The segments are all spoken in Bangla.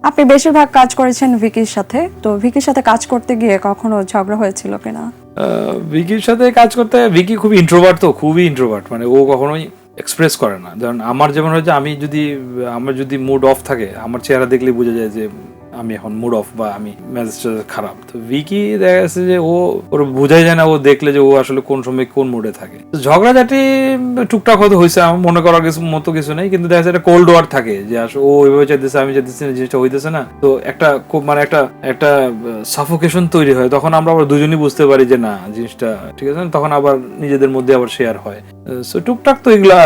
আপনি বেশিরভাগ কাজ করেছেন ভিকির সাথে, তো ভিকির সাথে কাজ করতে গিয়ে কখনো ঝগড়া হয়েছিল কিনা? ভিকির সাথে কাজ করতে, ভিকি খুবই ইন্ট্রোভার্ট, তো খুবই ইন্ট্রোভার্ট, মানে ও কখনোই এক্সপ্রেস করে না। যেমন আমার যেমন হচ্ছে, আমার যদি মুড অফ থাকে, আমার চেহারা দেখলে বোঝা যায় যে আমি এখন মুড অফ বা আমি মেজাজটা খারাপ। তো ভিকি দেখা যাচ্ছে যে ওর বোঝাই যায় না, ও দেখলে যে ও আসলে কোন সময় কোন মুডে থাকে। ঝগড়াঝাটি টুকটাক হয়তো হয়েছে, আমার মনে করার মতো কিছু নেই, কিন্তু দেখা যাচ্ছে একটা কোল্ড ওয়ার থাকে যে আসলে ও ওইভাবে চাইতেছে, আমি চাইতেছি না, জিনিসটা হইতেছে না। তো একটা খুব মানে একটা সাফোকেশন তৈরি হয়। তখন আমরা আবার দুজনই বুঝতে পারি যে না, জিনিসটা ঠিক আছে না, তখন আবার নিজেদের মধ্যে আবার শেয়ার হয়। সো টুকটাক তো এগুলা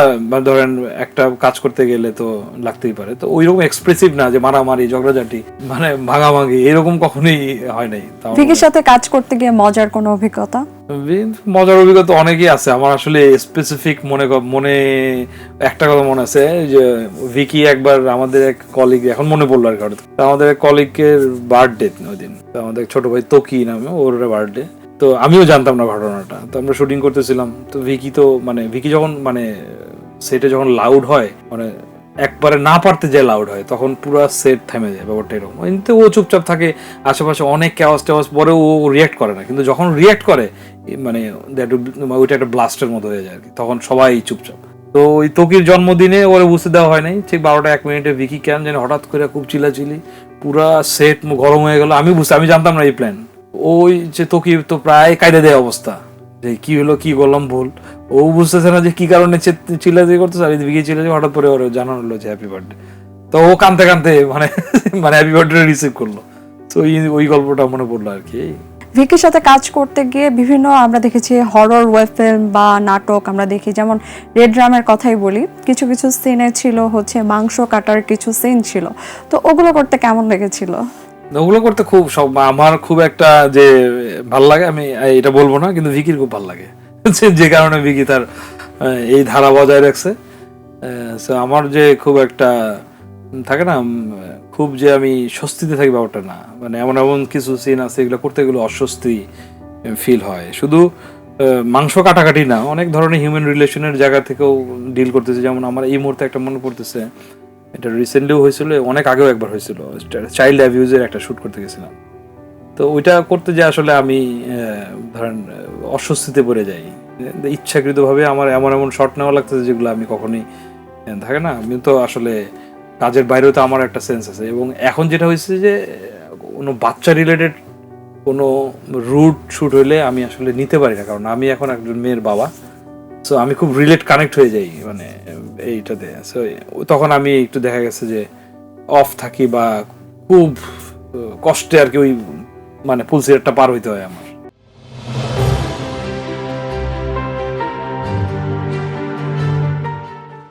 ধরেন একটা কাজ করতে গেলে তো লাগতেই পারে। তো ওইরকম এক্সপ্রেসিভ না যে মারামারি ঝগড়াঝাটি মানে ভাঙাভাঙি এরকম কখনোই হয় নাই। ভিকির সাথে কাজ করতে গিয়ে মজার কোনো অভিজ্ঞতা? মজার অভিজ্ঞতা অনেকই আছে। আমার আসলে স্পেসিফিক মনে একটা কথা মনে আছে যে ভিকি একবার আমাদের এক কলিগ, এখন মনে পড়লো আর কি, আমাদের এক কলিগের বার্থডে ওই দিন, আমাদের ছোট ভাই তোকি নামে, ওর বার্থডে। তো আমিও জানতাম না ঘটনাটা, তো আমরা শুটিং করতেছিলাম। তো ভিকি যখন সেটে যখন লাউড হয়, মানে একবারে না পারতে যে লাউড হয়, তখন পুরো সেট থেমে যায়, ব্যাপারটা এরকম। কিন্তু ও চুপচাপ থাকে, আশেপাশে অনেক ক্যাওয়াজ টেওয়াজ, পরে ও রিয়াক্ট করে না। কিন্তু যখন রিয়াক্ট করে, মানে ওইটা একটা ব্লাস্টের মতো হয়ে যায় আর কি, তখন সবাই চুপচাপ। তো ওই তোকির জন্মদিনে ওরে বুঝতে দেওয়া হয় নাই, ঠিক 12টা 1 মিনিটে ভিকি কেন জানি হঠাৎ করে খুব চিলাচিলি, পুরা সেট গরম হয়ে গেল। আমি জানতাম না এই প্ল্যান। ওই যে তোকি তো প্রায় কায়দা দেয় অবস্থা, যে কি হলো, কি করলাম ভুল। ও বুঝতেছে না যে কি কারণে চিল্লাচিল্লি করতেছে, আর এদিকে চিল্লাচিল্লি, হঠাৎ করে ওর জানানো হলো যে হ্যাপি বার্থডে। তো ও কানতে কানতে মানে মানে হ্যাপি বার্থডে রিসিভ করলো। তো ওই গল্পটা মনে পড়লো আর কি। ভিকির সাথে কাজ করতে গিয়ে বিভিন্ন আমরা দেখেছি হরর ওয়েব ফিল্ম বা নাটক আমরা দেখি, যেমন রেড ড্রামের কথাই বলি, কিছু কিছু সিনে ছিল হচ্ছে মাংস কাটার কিছু সিন ছিল, তো ওগুলো করতে কেমন লেগেছিল? ওগুলো করতে আমার খুব একটা যে ভাল লাগে, আমি এটা বলবো না, কিন্তু ভিকির খুব ভাল লাগে। যে কারণে ভিকি তার এই ধারা বজায় রাখছে। আমার যে খুব একটা থাকে না, খুব যে আমি স্বস্তিতে থাকি ব্যাপারটা না, মানে এমন এমন কিছু সিন আছে এগুলো করতে গেলে অস্বস্তি ফিল হয়। শুধু মাংস কাটাকাটি না, অনেক ধরনের হিউম্যান রিলেশনের জায়গা থেকেও ডিল করতেছে। যেমন আমার এই মুহূর্তে একটা মনে পড়তেছে, এটা রিসেন্টলিও হয়েছিল, অনেক আগেও একবার হয়েছিল, চাইল্ড অ্যাবিউজের একটা শ্যুট করতে গেছিলাম। তো ওইটা করতে যে আসলে আমি ধরেন অস্বস্তিতে পড়ে যাই, ইচ্ছাকৃতভাবে আমার এমন এমন শট নেওয়া লাগতেছে যেগুলো আমি কখনোই থাকে না। আমি তো আসলে কাজের বাইরেও তো আমার একটা সেন্স আছে। এবং এখন যেটা হয়েছে যে কোনো বাচ্চা রিলেটেড কোনো রুট শ্যুট হইলে আমি আসলে নিতে পারি না, কারণ আমি এখন একজন মেয়ের বাবা। সো আমি খুব কানেক্ট হয়ে যাই মানে এইটাতে। সো তখন আমি একটু দেখা গেছে যে অফ থাকি, বা খুব কষ্টে আর কি ওই মানে ফুল সিলেটটা পার হইতে হয় আমার।